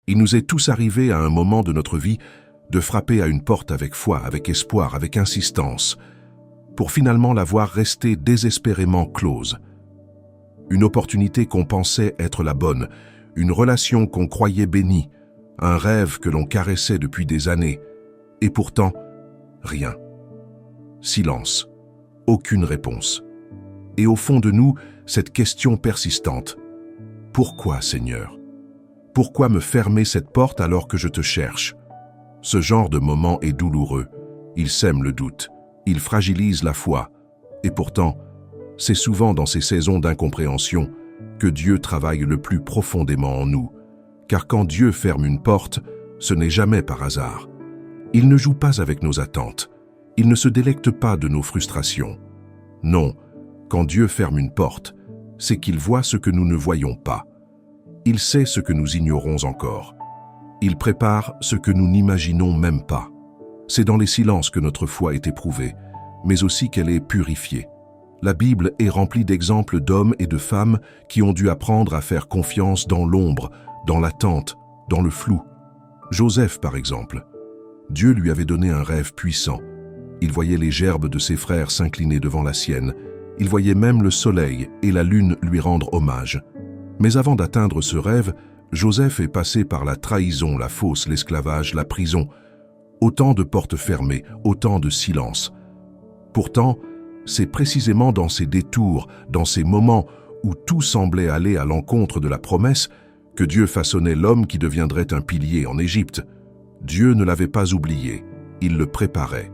Il nous est tous arrivé à un moment de notre vie de frapper à une porte avec foi, avec espoir, avec insistance, pour finalement la voir rester désespérément close. Une opportunité qu'on pensait être la bonne, une relation qu'on croyait bénie, un rêve que l'on caressait depuis des années, et pourtant, rien. Silence, aucune réponse. Et au fond de nous, cette question persistante. Pourquoi, Seigneur? Pourquoi me fermer cette porte alors que je te cherche? Ce genre de moment est douloureux. Il sème le doute, il fragilise la foi. Et pourtant, c'est souvent dans ces saisons d'incompréhension que Dieu travaille le plus profondément en nous. Car quand Dieu ferme une porte, ce n'est jamais par hasard. Il ne joue pas avec nos attentes. Il ne se délecte pas de nos frustrations. Non, quand Dieu ferme une porte, c'est qu'il voit ce que nous ne voyons pas. Il sait ce que nous ignorons encore. Il prépare ce que nous n'imaginons même pas. C'est dans les silences que notre foi est éprouvée, mais aussi qu'elle est purifiée. La Bible est remplie d'exemples d'hommes et de femmes qui ont dû apprendre à faire confiance dans l'ombre, dans l'attente, dans le flou. Joseph, par exemple. Dieu lui avait donné un rêve puissant. Il voyait les gerbes de ses frères s'incliner devant la sienne. Il voyait même le soleil et la lune lui rendre hommage. Mais avant d'atteindre ce rêve, Joseph est passé par la trahison, la fausse, l'esclavage, la prison. Autant de portes fermées, autant de silence. Pourtant, c'est précisément dans ces détours, dans ces moments où tout semblait aller à l'encontre de la promesse, que Dieu façonnait l'homme qui deviendrait un pilier en Égypte. Dieu ne l'avait pas oublié, il le préparait.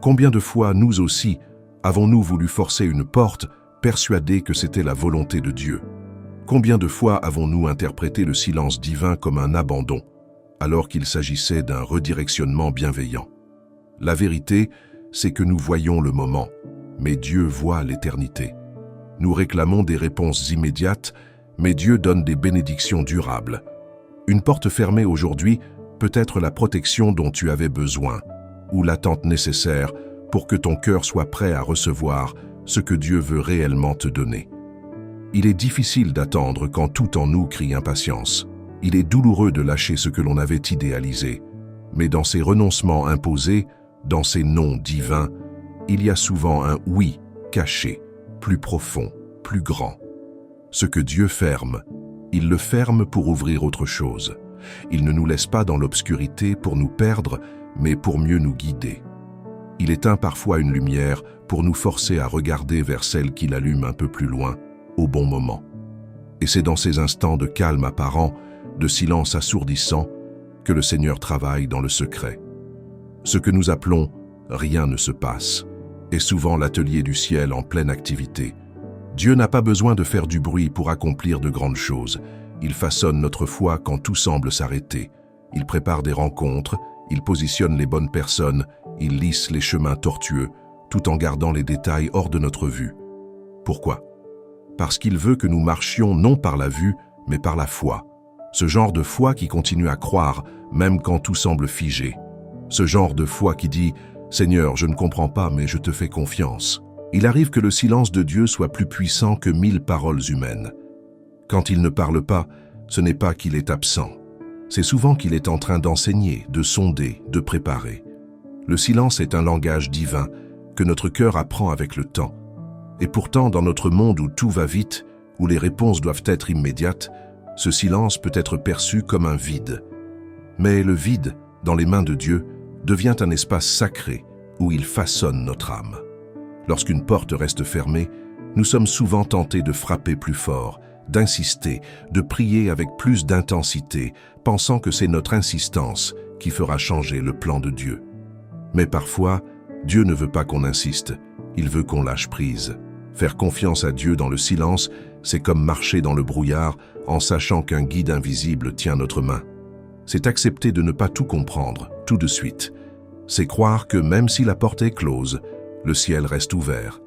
Combien de fois, nous aussi, avons-nous voulu forcer une porte, persuadés que c'était la volonté de Dieu? Combien de fois avons-nous interprété le silence divin comme un abandon, alors qu'il s'agissait d'un redirectionnement bienveillant? La vérité, c'est que nous voyons le moment, mais Dieu voit l'éternité. Nous réclamons des réponses immédiates, mais Dieu donne des bénédictions durables. Une porte fermée aujourd'hui peut être la protection dont tu avais besoin, ou l'attente nécessaire pour que ton cœur soit prêt à recevoir ce que Dieu veut réellement te donner. Il est difficile d'attendre quand tout en nous crie impatience. Il est douloureux de lâcher ce que l'on avait idéalisé. Mais dans ces renoncements imposés, dans ces non divins, il y a souvent un oui caché, plus profond, plus grand. Ce que Dieu ferme, il le ferme pour ouvrir autre chose. Il ne nous laisse pas dans l'obscurité pour nous perdre, mais pour mieux nous guider. Il éteint parfois une lumière pour nous forcer à regarder vers celle qui l'allume un peu plus loin, au bon moment. Et c'est dans ces instants de calme apparent, de silence assourdissant, que le Seigneur travaille dans le secret. Ce que nous appelons « rien ne se passe » est souvent l'atelier du ciel en pleine activité. Dieu n'a pas besoin de faire du bruit pour accomplir de grandes choses. Il façonne notre foi quand tout semble s'arrêter. Il prépare des rencontres, il positionne les bonnes personnes, il lisse les chemins tortueux, tout en gardant les détails hors de notre vue. Pourquoi? Parce qu'il veut que nous marchions non par la vue, mais par la foi. Ce genre de foi qui continue à croire, même quand tout semble figé. Ce genre de foi qui dit « Seigneur, je ne comprends pas, mais je te fais confiance ». Il arrive que le silence de Dieu soit plus puissant que 1000 paroles humaines. Quand il ne parle pas, ce n'est pas qu'il est absent. C'est souvent qu'il est en train d'enseigner, de sonder, de préparer. Le silence est un langage divin que notre cœur apprend avec le temps. Et pourtant, dans notre monde où tout va vite, où les réponses doivent être immédiates, ce silence peut être perçu comme un vide. Mais le vide, dans les mains de Dieu, devient un espace sacré où il façonne notre âme. Lorsqu'une porte reste fermée, nous sommes souvent tentés de frapper plus fort, d'insister, de prier avec plus d'intensité, pensant que c'est notre insistance qui fera changer le plan de Dieu. Mais parfois, Dieu ne veut pas qu'on insiste, il veut qu'on lâche prise. Faire confiance à Dieu dans le silence, c'est comme marcher dans le brouillard en sachant qu'un guide invisible tient notre main. C'est accepter de ne pas tout comprendre, tout de suite. C'est croire que même si la porte est close, le ciel reste ouvert,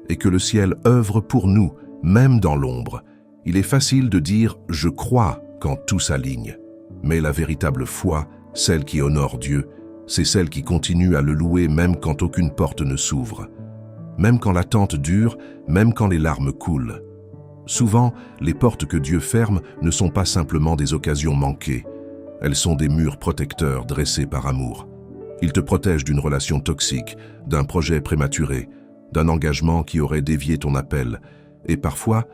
et que le ciel œuvre pour nous, même dans l'ombre. Il est facile de dire « je crois » quand tout s'aligne. Mais la véritable foi, celle qui honore Dieu, c'est celle qui continue à le louer même quand aucune porte ne s'ouvre. Même quand l'attente dure, même quand les larmes coulent. Souvent, les portes que Dieu ferme ne sont pas simplement des occasions manquées. Elles sont des murs protecteurs dressés par amour. Ils te protègent d'une relation toxique, d'un projet prématuré, d'un engagement qui aurait dévié ton appel, et parfois,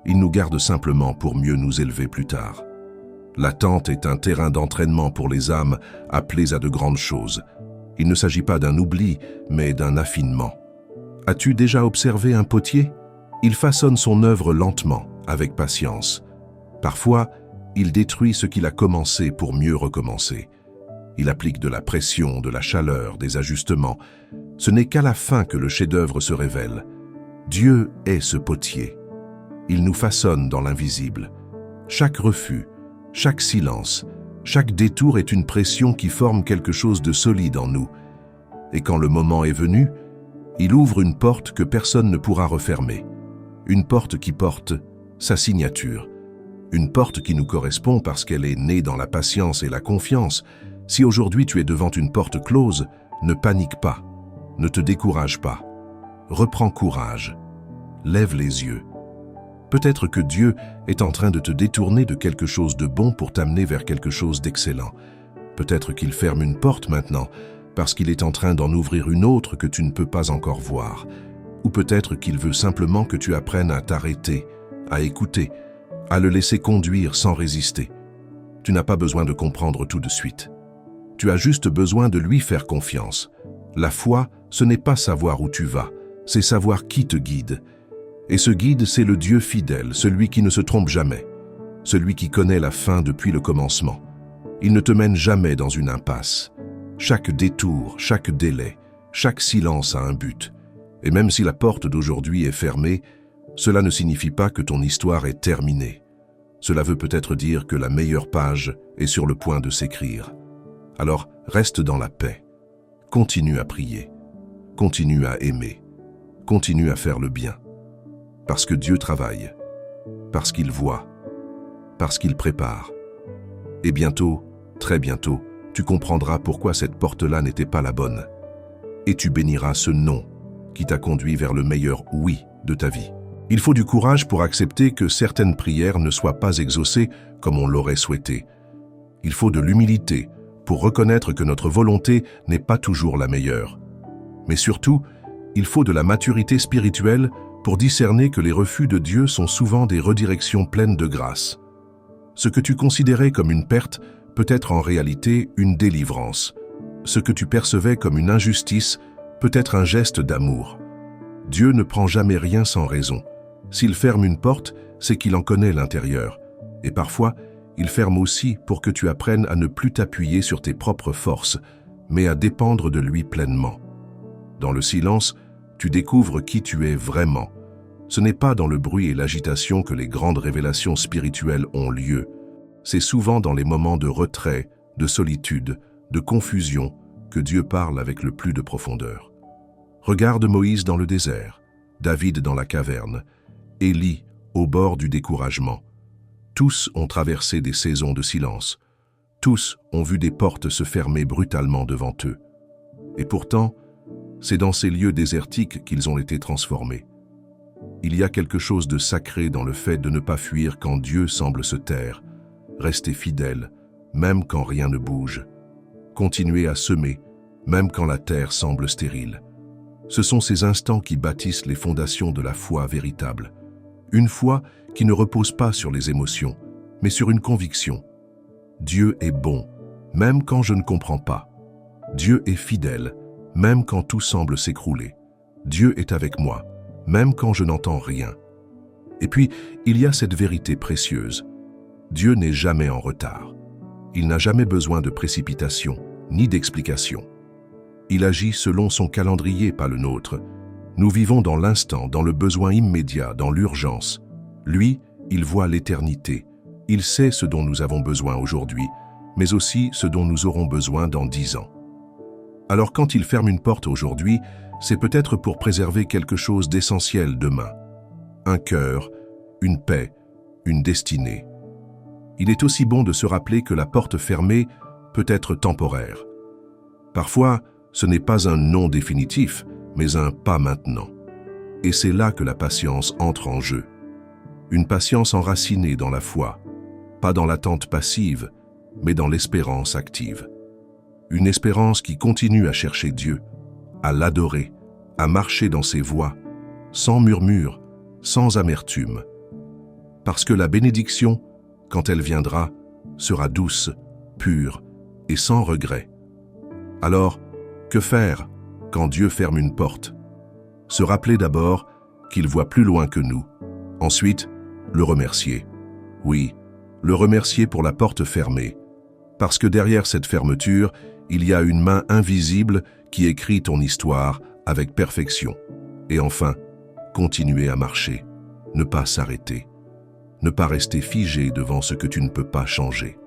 ils nous gardent simplement pour mieux nous élever plus tard. L'attente est un terrain d'entraînement pour les âmes appelées à de grandes choses. Il ne s'agit pas d'un oubli, mais d'un affinement. As-tu déjà observé un potier? Il façonne son œuvre lentement, avec patience. Parfois, il détruit ce qu'il a commencé pour mieux recommencer. Il applique de la pression, de la chaleur, des ajustements. Ce n'est qu'à la fin que le chef-d'œuvre se révèle. Dieu est ce potier. Il nous façonne dans l'invisible. Chaque refus, chaque silence, chaque détour est une pression qui forme quelque chose de solide en nous. Et quand le moment est venu, il ouvre une porte que personne ne pourra refermer. Une porte qui porte sa signature. Une porte qui nous correspond parce qu'elle est née dans la patience et la confiance. Si aujourd'hui tu es devant une porte close, ne panique pas, ne te décourage pas. Reprends courage, lève les yeux. Peut-être que Dieu est en train de te détourner de quelque chose de bon pour t'amener vers quelque chose d'excellent. Peut-être qu'il ferme une porte maintenant parce qu'il est en train d'en ouvrir une autre que tu ne peux pas encore voir. Ou peut-être qu'il veut simplement que tu apprennes à t'arrêter, à écouter, à le laisser conduire sans résister. Tu n'as pas besoin de comprendre tout de suite. Tu as juste besoin de lui faire confiance. La foi, ce n'est pas savoir où tu vas, c'est savoir qui te guide. Et ce guide, c'est le Dieu fidèle, celui qui ne se trompe jamais, celui qui connaît la fin depuis le commencement. Il ne te mène jamais dans une impasse. Chaque détour, chaque délai, chaque silence a un but. Et même si la porte d'aujourd'hui est fermée, cela ne signifie pas que ton histoire est terminée. Cela veut peut-être dire que la meilleure page est sur le point de s'écrire. Alors, reste dans la paix. Continue à prier. Continue à aimer. Continue à faire le bien. Parce que Dieu travaille. Parce qu'il voit. Parce qu'il prépare. Et bientôt, très bientôt, tu comprendras pourquoi cette porte-là n'était pas la bonne. Et tu béniras ce non qui t'a conduit vers le meilleur oui de ta vie. Il faut du courage pour accepter que certaines prières ne soient pas exaucées comme on l'aurait souhaité. Il faut de l'humilité pour reconnaître que notre volonté n'est pas toujours la meilleure. Mais surtout, il faut de la maturité spirituelle pour discerner que les refus de Dieu sont souvent des redirections pleines de grâce. Ce que tu considérais comme une perte peut être en réalité une délivrance. Ce que tu percevais comme une injustice peut être un geste d'amour. Dieu ne prend jamais rien sans raison. S'il ferme une porte, c'est qu'il en connaît l'intérieur. Et parfois, il ferme aussi pour que tu apprennes à ne plus t'appuyer sur tes propres forces, mais à dépendre de lui pleinement. Dans le silence, tu découvres qui tu es vraiment. Ce n'est pas dans le bruit et l'agitation que les grandes révélations spirituelles ont lieu. C'est souvent dans les moments de retrait, de solitude, de confusion, que Dieu parle avec le plus de profondeur. Regarde Moïse dans le désert, David dans la caverne, Élie au bord du découragement. Tous ont traversé des saisons de silence. Tous ont vu des portes se fermer brutalement devant eux. Et pourtant, c'est dans ces lieux désertiques qu'ils ont été transformés. Il y a quelque chose de sacré dans le fait de ne pas fuir quand Dieu semble se taire, rester fidèle, même quand rien ne bouge, continuer à semer, même quand la terre semble stérile. Ce sont ces instants qui bâtissent les fondations de la foi véritable. Une foi qui ne repose pas sur les émotions, mais sur une conviction. Dieu est bon, même quand je ne comprends pas. Dieu est fidèle, même quand tout semble s'écrouler. Dieu est avec moi, même quand je n'entends rien. Et puis, il y a cette vérité précieuse. Dieu n'est jamais en retard. Il n'a jamais besoin de précipitation, ni d'explication. Il agit selon son calendrier, pas le nôtre. Nous vivons dans l'instant, dans le besoin immédiat, dans l'urgence. Lui, il voit l'éternité. Il sait ce dont nous avons besoin aujourd'hui, mais aussi ce dont nous aurons besoin dans 10 ans. Alors quand il ferme une porte aujourd'hui, c'est peut-être pour préserver quelque chose d'essentiel demain. Un cœur, une paix, une destinée. Il est aussi bon de se rappeler que la porte fermée peut être temporaire. Parfois, ce n'est pas un non définitif, mais un pas maintenant. Et c'est là que la patience entre en jeu. Une patience enracinée dans la foi, pas dans l'attente passive, mais dans l'espérance active. Une espérance qui continue à chercher Dieu, à l'adorer, à marcher dans ses voies, sans murmure, sans amertume. Parce que la bénédiction, quand elle viendra, sera douce, pure et sans regret. Alors, que faire quand Dieu ferme une porte? Se rappeler d'abord qu'il voit plus loin que nous. Ensuite, le remercier. Oui, le remercier pour la porte fermée. Parce que derrière cette fermeture, il y a une main invisible qui écrit ton histoire avec perfection. Et enfin, continuer à marcher, ne pas s'arrêter, ne pas rester figé devant ce que tu ne peux pas changer.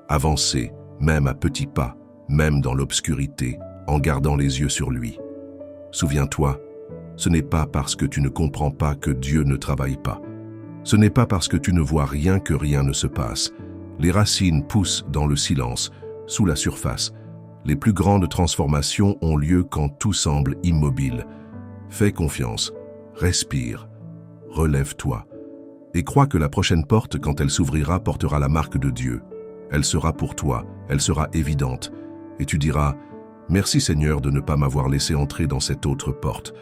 Avancer, même à petits pas, même dans l'obscurité, en gardant les yeux sur lui. Souviens-toi, ce n'est pas parce que tu ne comprends pas que Dieu ne travaille pas. Ce n'est pas parce que tu ne vois rien que rien ne se passe. Les racines poussent dans le silence, sous la surface. Les plus grandes transformations ont lieu quand tout semble immobile. Fais confiance, respire, relève-toi et crois que la prochaine porte, quand elle s'ouvrira, portera la marque de Dieu. Elle sera pour toi, elle sera évidente et tu diras « Merci Seigneur de ne pas m'avoir laissé entrer dans cette autre porte.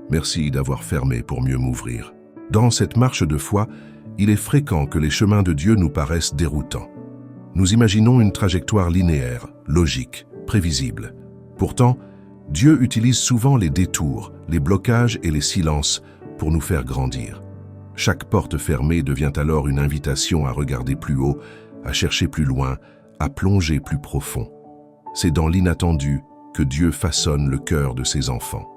Merci d'avoir fermé pour mieux m'ouvrir. » Dans cette marche de foi, il est fréquent que les chemins de Dieu nous paraissent déroutants. Nous imaginons une trajectoire linéaire, logique, prévisible. Pourtant, Dieu utilise souvent les détours, les blocages et les silences pour nous faire grandir. Chaque porte fermée devient alors une invitation à regarder plus haut, à chercher plus loin, à plonger plus profond. C'est dans l'inattendu que Dieu façonne le cœur de ses enfants.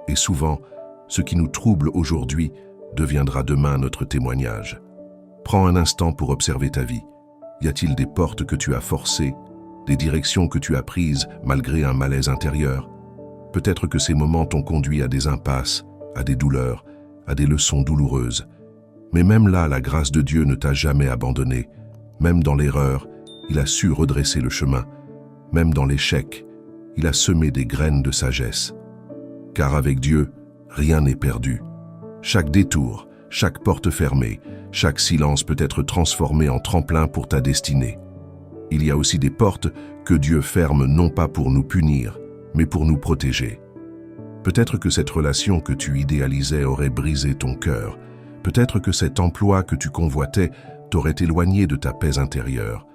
Et souvent, ce qui nous trouble aujourd'hui deviendra demain notre témoignage. Prends un instant pour observer ta vie. Y a-t-il des portes que tu as forcées, des directions que tu as prises malgré un malaise intérieur? Peut-être que ces moments t'ont conduit à des impasses, à des douleurs, à des leçons douloureuses. Mais même là, la grâce de Dieu ne t'a jamais abandonné. Même dans l'erreur, il a su redresser le chemin. Même dans l'échec, il a semé des graines de sagesse. Car avec Dieu, rien n'est perdu. Chaque détour, chaque porte fermée, chaque silence peut être transformé en tremplin pour ta destinée. Il y a aussi des portes que Dieu ferme non pas pour nous punir, mais pour nous protéger. Peut-être que cette relation que tu idéalisais aurait brisé ton cœur. Peut-être que cet emploi que tu convoitais t'aurait éloigné de ta paix intérieure.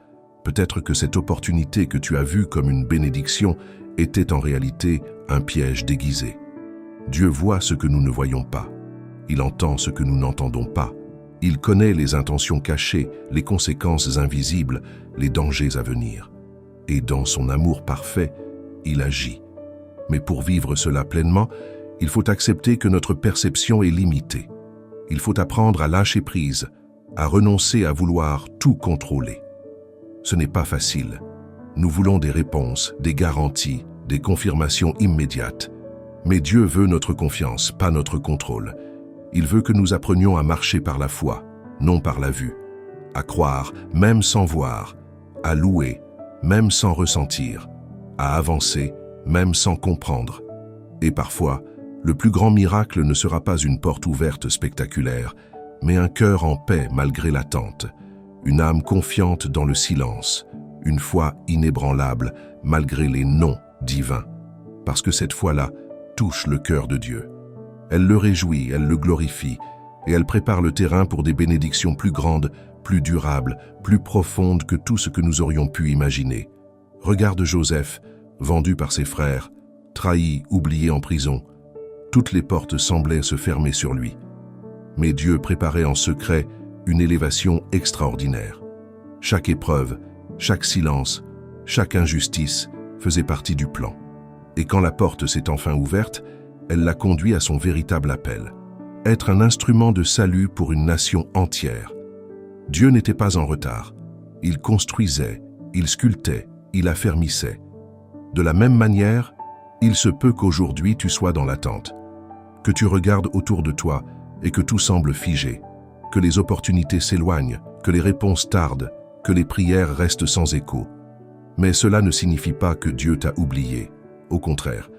Peut-être que cette opportunité que tu as vue comme une bénédiction était en réalité un piège déguisé. Dieu voit ce que nous ne voyons pas. Il entend ce que nous n'entendons pas. Il connaît les intentions cachées, les conséquences invisibles, les dangers à venir. Et dans son amour parfait, il agit. Mais pour vivre cela pleinement, il faut accepter que notre perception est limitée. Il faut apprendre à lâcher prise, à renoncer à vouloir tout contrôler. Ce n'est pas facile. Nous voulons des réponses, des garanties, des confirmations immédiates. Mais Dieu veut notre confiance, pas notre contrôle. Il veut que nous apprenions à marcher par la foi, non par la vue, à croire, même sans voir, à louer, même sans ressentir, à avancer, même sans comprendre. Et parfois, le plus grand miracle ne sera pas une porte ouverte spectaculaire, mais un cœur en paix malgré l'attente, une âme confiante dans le silence, une foi inébranlable malgré les non divins, parce que cette foi-là touche le cœur de Dieu. Elle le réjouit, elle le glorifie, et elle prépare le terrain pour des bénédictions plus grandes, plus durables, plus profondes que tout ce que nous aurions pu imaginer. Regarde Joseph, vendu par ses frères, trahi, oublié en prison. Toutes les portes semblaient se fermer sur lui. Mais Dieu préparait en secret une élévation extraordinaire. Chaque épreuve, chaque silence, chaque injustice faisait partie du plan. Et quand la porte s'est enfin ouverte, elle l'a conduit à son véritable appel, être un instrument de salut pour une nation entière. Dieu n'était pas en retard. Il construisait, il sculptait, il affermissait. De la même manière, il se peut qu'aujourd'hui tu sois dans l'attente, que tu regardes autour de toi et que tout semble figé, que les opportunités s'éloignent, que les réponses tardent, que les prières restent sans écho. Mais cela ne signifie pas que Dieu t'a oublié. Au contraire,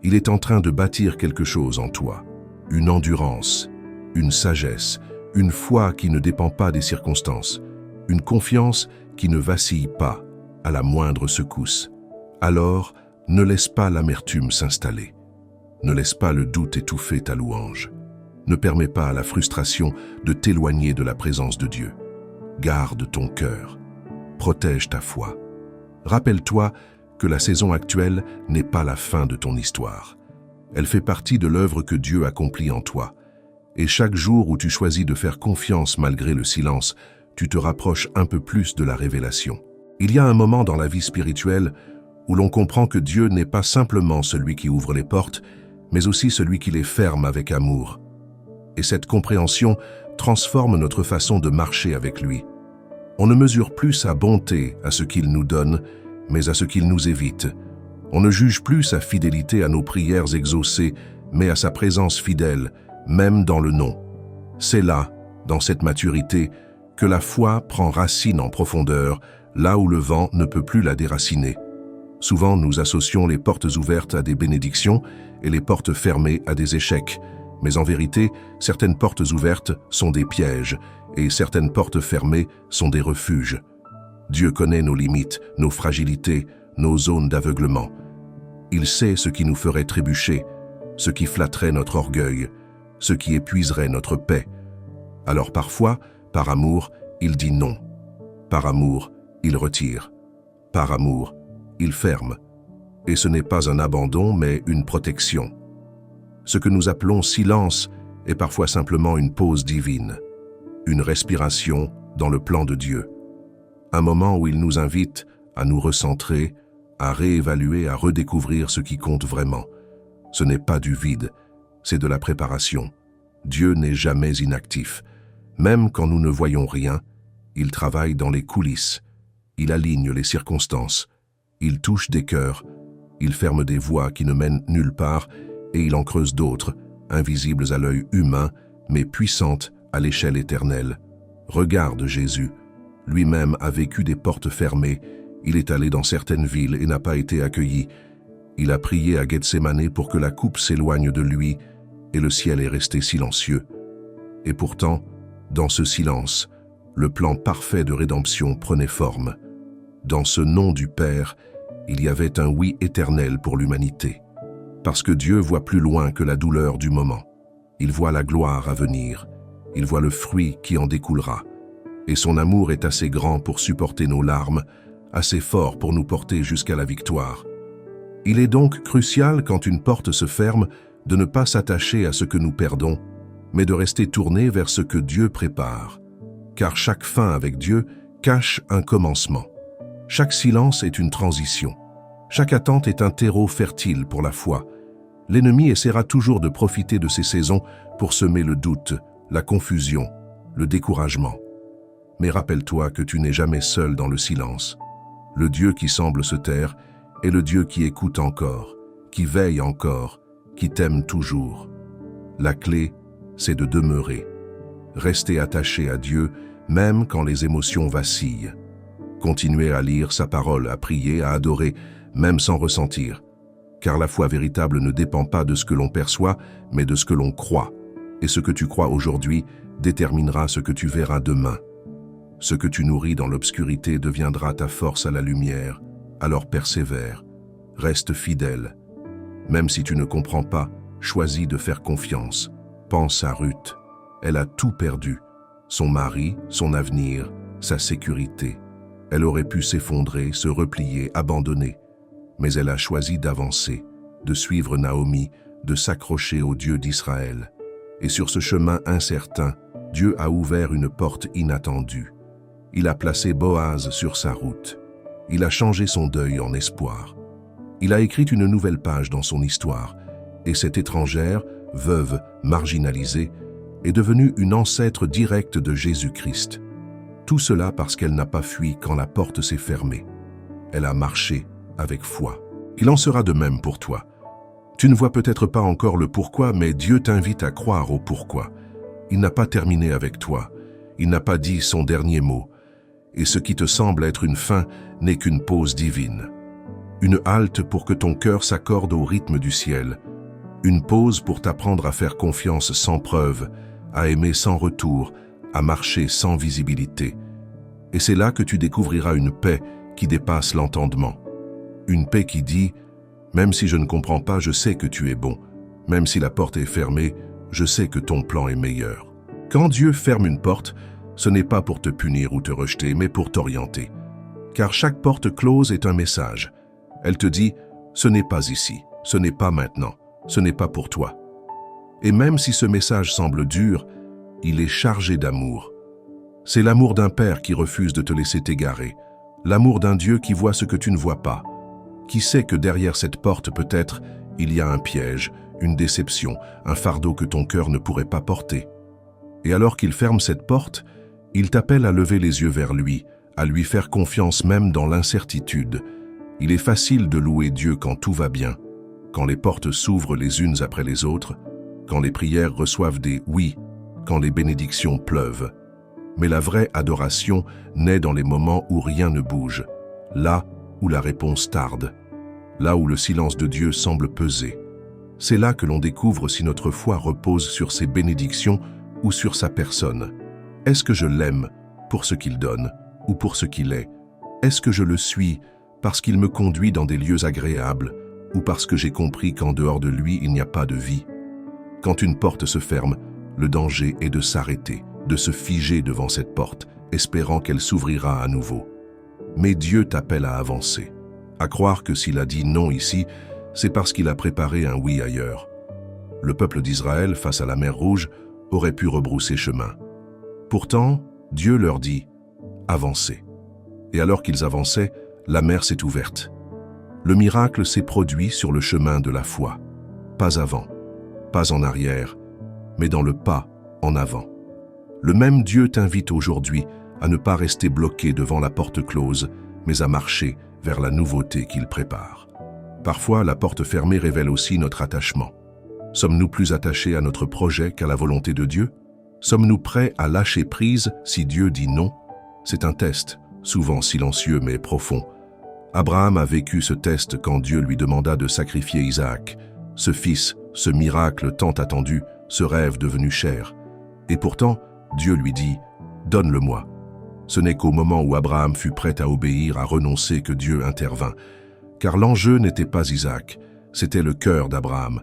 il est en train de bâtir quelque chose en toi, une endurance, une sagesse, une foi qui ne dépend pas des circonstances, une confiance qui ne vacille pas, à la moindre secousse. Alors, ne laisse pas l'amertume s'installer. Ne laisse pas le doute étouffer ta louange. Ne permets pas à la frustration de t'éloigner de la présence de Dieu. Garde ton cœur. Protège ta foi. Rappelle-toi que la saison actuelle n'est pas la fin de ton histoire. Elle fait partie de l'œuvre que Dieu accomplit en toi. Et chaque jour où tu choisis de faire confiance malgré le silence, tu te rapproches un peu plus de la révélation. Il y a un moment dans la vie spirituelle où l'on comprend que Dieu n'est pas simplement celui qui ouvre les portes, mais aussi celui qui les ferme avec amour. Et cette compréhension transforme notre façon de marcher avec lui. On ne mesure plus sa bonté à ce qu'il nous donne, mais à ce qu'il nous évite. On ne juge plus sa fidélité à nos prières exaucées, mais à sa présence fidèle, même dans le non. C'est là, dans cette maturité, que la foi prend racine en profondeur, là où le vent ne peut plus la déraciner. Souvent, nous associons les portes ouvertes à des bénédictions et les portes fermées à des échecs. Mais en vérité, certaines portes ouvertes sont des pièges et certaines portes fermées sont des refuges. Dieu connaît nos limites, nos fragilités, nos zones d'aveuglement. Il sait ce qui nous ferait trébucher, ce qui flatterait notre orgueil, ce qui épuiserait notre paix. Alors parfois, par amour, il dit non. Par amour, il retire. Par amour, il ferme. Et ce n'est pas un abandon, mais une protection. Ce que nous appelons silence est parfois simplement une pause divine, une respiration dans le plan de Dieu. Un moment où il nous invite à nous recentrer, à réévaluer, à redécouvrir ce qui compte vraiment. Ce n'est pas du vide, c'est de la préparation. Dieu n'est jamais inactif. Même quand nous ne voyons rien, il travaille dans les coulisses. Il aligne les circonstances. Il touche des cœurs. Il ferme des voies qui ne mènent nulle part et il en creuse d'autres, invisibles à l'œil humain, mais puissantes à l'échelle éternelle. Regarde Jésus. Lui-même a vécu des portes fermées. Il est allé dans certaines villes et n'a pas été accueilli. Il a prié à Gethsémané pour que la coupe s'éloigne de lui et le ciel est resté silencieux. Et pourtant, dans ce silence, le plan parfait de rédemption prenait forme. Dans ce nom du Père, il y avait un oui éternel pour l'humanité. Parce que Dieu voit plus loin que la douleur du moment. Il voit la gloire à venir. Il voit le fruit qui en découlera. Et son amour est assez grand pour supporter nos larmes, assez fort pour nous porter jusqu'à la victoire. Il est donc crucial, quand une porte se ferme, de ne pas s'attacher à ce que nous perdons, mais de rester tourné vers ce que Dieu prépare. Car chaque fin avec Dieu cache un commencement. Chaque silence est une transition. Chaque attente est un terreau fertile pour la foi. L'ennemi essaiera toujours de profiter de ces saisons pour semer le doute, la confusion, le découragement. Mais rappelle-toi que tu n'es jamais seul dans le silence. Le Dieu qui semble se taire est le Dieu qui écoute encore, qui veille encore, qui t'aime toujours. La clé, c'est de demeurer. Rester attaché à Dieu, même quand les émotions vacillent. Continuer à lire sa parole, à prier, à adorer, même sans ressentir. Car la foi véritable ne dépend pas de ce que l'on perçoit, mais de ce que l'on croit. Et ce que tu crois aujourd'hui déterminera ce que tu verras demain. Ce que tu nourris dans l'obscurité deviendra ta force à la lumière. Alors persévère, reste fidèle. Même si tu ne comprends pas, choisis de faire confiance. Pense à Ruth. Elle a tout perdu. Son mari, son avenir, sa sécurité. Elle aurait pu s'effondrer, se replier, abandonner. Mais elle a choisi d'avancer, de suivre Naomi, de s'accrocher au Dieu d'Israël. Et sur ce chemin incertain, Dieu a ouvert une porte inattendue. Il a placé Boaz sur sa route. Il a changé son deuil en espoir. Il a écrit une nouvelle page dans son histoire. Et cette étrangère, veuve, marginalisée, est devenue une ancêtre directe de Jésus-Christ. Tout cela parce qu'elle n'a pas fui quand la porte s'est fermée. Elle a marché avec foi. Il en sera de même pour toi. Tu ne vois peut-être pas encore le pourquoi, mais Dieu t'invite à croire au pourquoi. Il n'a pas terminé avec toi. Il n'a pas dit son dernier mot. Et ce qui te semble être une fin n'est qu'une pause divine. Une halte pour que ton cœur s'accorde au rythme du ciel. Une pause pour t'apprendre à faire confiance sans preuve, à aimer sans retour, à marcher sans visibilité. Et c'est là que tu découvriras une paix qui dépasse l'entendement. Une paix qui dit « Même si je ne comprends pas, je sais que tu es bon. Même si la porte est fermée, je sais que ton plan est meilleur. » Quand Dieu ferme une porte, ce n'est pas pour te punir ou te rejeter, mais pour t'orienter. Car chaque porte close est un message. Elle te dit « Ce n'est pas ici, ce n'est pas maintenant, ce n'est pas pour toi. » Et même si ce message semble dur, il est chargé d'amour. C'est l'amour d'un père qui refuse de te laisser t'égarer, l'amour d'un Dieu qui voit ce que tu ne vois pas, qui sait que derrière cette porte peut-être il y a un piège, une déception, un fardeau que ton cœur ne pourrait pas porter. Et alors qu'il ferme cette porte, il t'appelle à lever les yeux vers lui, à lui faire confiance même dans l'incertitude. Il est facile de louer Dieu quand tout va bien, quand les portes s'ouvrent les unes après les autres, quand les prières reçoivent des « oui », quand les bénédictions pleuvent. Mais la vraie adoration naît dans les moments où rien ne bouge, là où la réponse tarde, là où le silence de Dieu semble peser. C'est là que l'on découvre si notre foi repose sur ses bénédictions ou sur sa personne. Est-ce que je l'aime pour ce qu'il donne ou pour ce qu'il est? Est-ce que je le suis parce qu'il me conduit dans des lieux agréables ou parce que j'ai compris qu'en dehors de lui, il n'y a pas de vie? Quand une porte se ferme, le danger est de s'arrêter, de se figer devant cette porte, espérant qu'elle s'ouvrira à nouveau. Mais Dieu t'appelle à avancer, à croire que s'il a dit non ici, c'est parce qu'il a préparé un oui ailleurs. Le peuple d'Israël, face à la mer Rouge, aurait pu rebrousser chemin. Pourtant, Dieu leur dit « Avancez ». Et alors qu'ils avançaient, la mer s'est ouverte. Le miracle s'est produit sur le chemin de la foi, pas avant, pas en arrière, mais dans le pas en avant. Le même Dieu t'invite aujourd'hui à ne pas rester bloqué devant la porte close, mais à marcher vers la nouveauté qu'il prépare. Parfois, la porte fermée révèle aussi notre attachement. Sommes-nous plus attachés à notre projet qu'à la volonté de Dieu? Sommes-nous prêts à lâcher prise si Dieu dit non? C'est un test, souvent silencieux mais profond. Abraham a vécu ce test quand Dieu lui demanda de sacrifier Isaac, ce fils, ce miracle tant attendu, ce rêve devenu chair. Et pourtant, Dieu lui dit « Donne-le-moi ». Ce n'est qu'au moment où Abraham fut prêt à obéir, à renoncer, que Dieu intervint. Car l'enjeu n'était pas Isaac, c'était le cœur d'Abraham.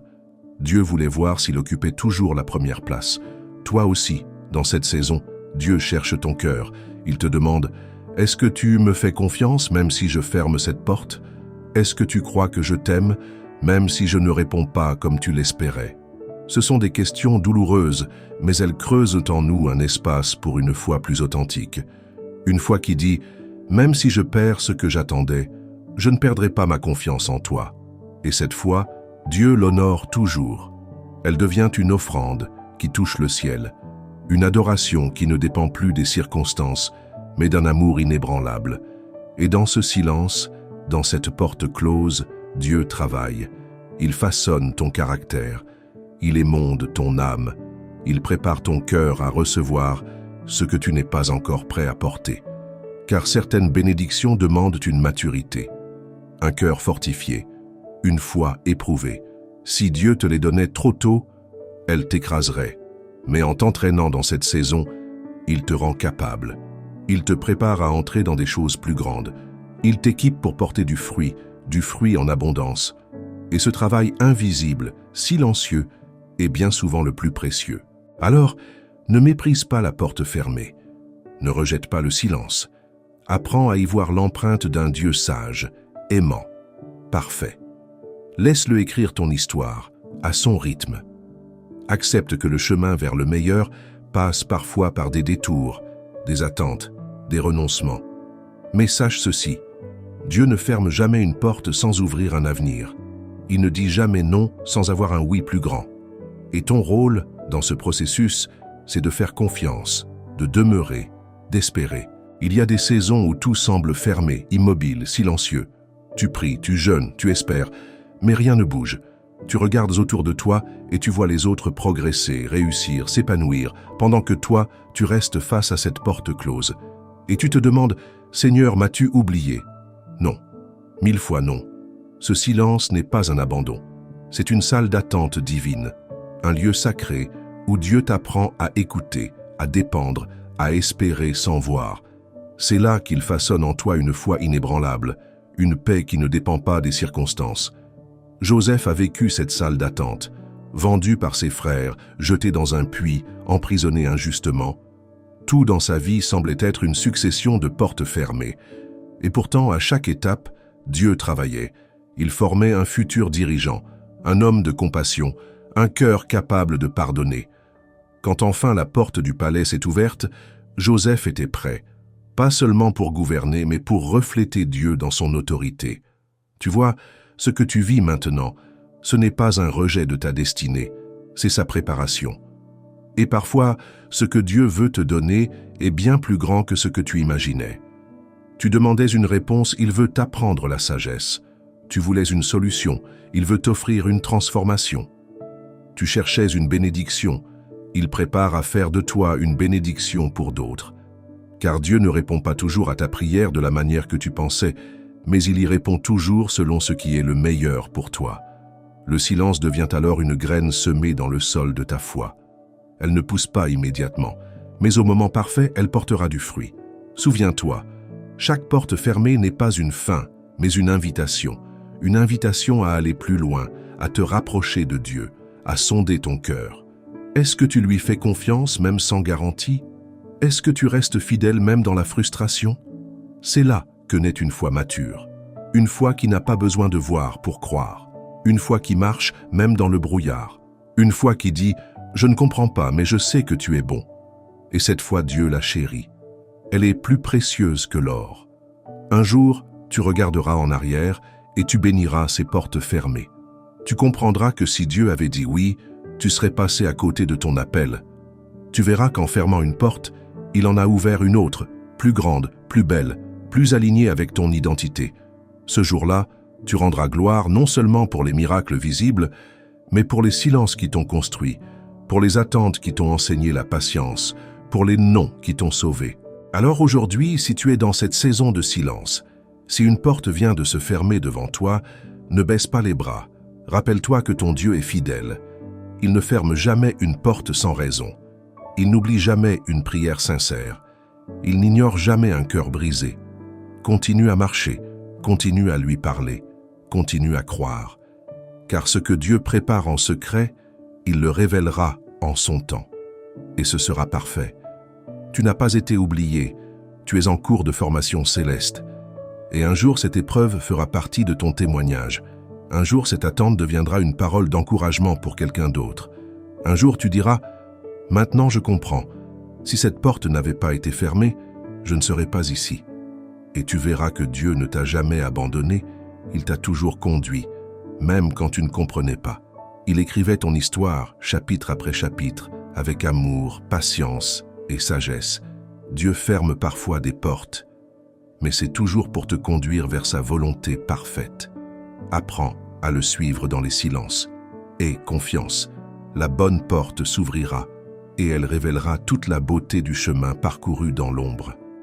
Dieu voulait voir s'il occupait toujours la première place. Toi aussi, dans cette saison, Dieu cherche ton cœur. Il te demande « Est-ce que tu me fais confiance même si je ferme cette porte? Est-ce que tu crois que je t'aime même si je ne réponds pas comme tu l'espérais ?» Ce sont des questions douloureuses, mais elles creusent en nous un espace pour une foi plus authentique. Une foi qui dit « Même si je perds ce que j'attendais, je ne perdrai pas ma confiance en toi. » Et cette foi, Dieu l'honore toujours. Elle devient une offrande qui touche le ciel, une adoration qui ne dépend plus des circonstances, mais d'un amour inébranlable. Et dans ce silence, dans cette porte close, Dieu travaille. Il façonne ton caractère. Il émonde ton âme. Il prépare ton cœur à recevoir ce que tu n'es pas encore prêt à porter. Car certaines bénédictions demandent une maturité, un cœur fortifié, une foi éprouvée. Si Dieu te les donnait trop tôt, elles t'écraseraient. Mais en t'entraînant dans cette saison, il te rend capable. Il te prépare à entrer dans des choses plus grandes. Il t'équipe pour porter du fruit en abondance. Et ce travail invisible, silencieux, est bien souvent le plus précieux. Alors, ne méprise pas la porte fermée. Ne rejette pas le silence. Apprends à y voir l'empreinte d'un Dieu sage, aimant, parfait. Laisse-le écrire ton histoire, à son rythme. Accepte que le chemin vers le meilleur passe parfois par des détours, des attentes, des renoncements. Mais sache ceci, Dieu ne ferme jamais une porte sans ouvrir un avenir. Il ne dit jamais non sans avoir un oui plus grand. Et ton rôle, dans ce processus, c'est de faire confiance, de demeurer, d'espérer. Il y a des saisons où tout semble fermé, immobile, silencieux. Tu pries, tu jeûnes, tu espères, mais rien ne bouge. Tu regardes autour de toi et tu vois les autres progresser, réussir, s'épanouir, pendant que toi, tu restes face à cette porte close. Et tu te demandes, « Seigneur, m'as-tu oublié ?» Non, 1000 fois non. Ce silence n'est pas un abandon. C'est une salle d'attente divine, un lieu sacré où Dieu t'apprend à écouter, à dépendre, à espérer sans voir. C'est là qu'il façonne en toi une foi inébranlable, une paix qui ne dépend pas des circonstances. Joseph a vécu cette salle d'attente, vendu par ses frères, jeté dans un puits, emprisonné injustement. Tout dans sa vie semblait être une succession de portes fermées. Et pourtant, à chaque étape, Dieu travaillait. Il formait un futur dirigeant, un homme de compassion, un cœur capable de pardonner. Quand enfin la porte du palais s'est ouverte, Joseph était prêt, pas seulement pour gouverner, mais pour refléter Dieu dans son autorité. Tu vois, ce que tu vis maintenant, ce n'est pas un rejet de ta destinée, c'est sa préparation. Et parfois, ce que Dieu veut te donner est bien plus grand que ce que tu imaginais. Tu demandais une réponse, il veut t'apprendre la sagesse. Tu voulais une solution, il veut t'offrir une transformation. Tu cherchais une bénédiction, il prépare à faire de toi une bénédiction pour d'autres. Car Dieu ne répond pas toujours à ta prière de la manière que tu pensais, mais il y répond toujours selon ce qui est le meilleur pour toi. Le silence devient alors une graine semée dans le sol de ta foi. Elle ne pousse pas immédiatement, mais au moment parfait, elle portera du fruit. Souviens-toi, chaque porte fermée n'est pas une fin, mais une invitation à aller plus loin, à te rapprocher de Dieu, à sonder ton cœur. Est-ce que tu lui fais confiance même sans garantie? Est-ce que tu restes fidèle même dans la frustration? C'est là que naît une foi mature, une foi qui n'a pas besoin de voir pour croire, une foi qui marche même dans le brouillard, une foi qui dit « Je ne comprends pas, mais je sais que tu es bon ». Et cette foi, Dieu la chérit. Elle est plus précieuse que l'or. Un jour, tu regarderas en arrière et tu béniras ces portes fermées. Tu comprendras que si Dieu avait dit oui, tu serais passé à côté de ton appel. Tu verras qu'en fermant une porte, il en a ouvert une autre, plus grande, plus belle, plus alignée avec ton identité. Ce jour-là, tu rendras gloire non seulement pour les miracles visibles, mais pour les silences qui t'ont construit, pour les attentes qui t'ont enseigné la patience, pour les non qui t'ont sauvé. Alors aujourd'hui, si tu es dans cette saison de silence, si une porte vient de se fermer devant toi, ne baisse pas les bras. Rappelle-toi que ton Dieu est fidèle. Il ne ferme jamais une porte sans raison. Il n'oublie jamais une prière sincère. Il n'ignore jamais un cœur brisé. Continue à marcher, continue à lui parler, continue à croire. Car ce que Dieu prépare en secret, il le révélera en son temps. Et ce sera parfait. Tu n'as pas été oublié, tu es en cours de formation céleste. Et un jour, cette épreuve fera partie de ton témoignage. Un jour, cette attente deviendra une parole d'encouragement pour quelqu'un d'autre. Un jour, tu diras « Maintenant, je comprends. Si cette porte n'avait pas été fermée, je ne serais pas ici. » Et tu verras que Dieu ne t'a jamais abandonné, il t'a toujours conduit, même quand tu ne comprenais pas. Il écrivait ton histoire, chapitre après chapitre, avec amour, patience et sagesse. Dieu ferme parfois des portes, mais c'est toujours pour te conduire vers sa volonté parfaite. Apprends à le suivre dans les silences. Aie confiance, la bonne porte s'ouvrira et elle révélera toute la beauté du chemin parcouru dans l'ombre.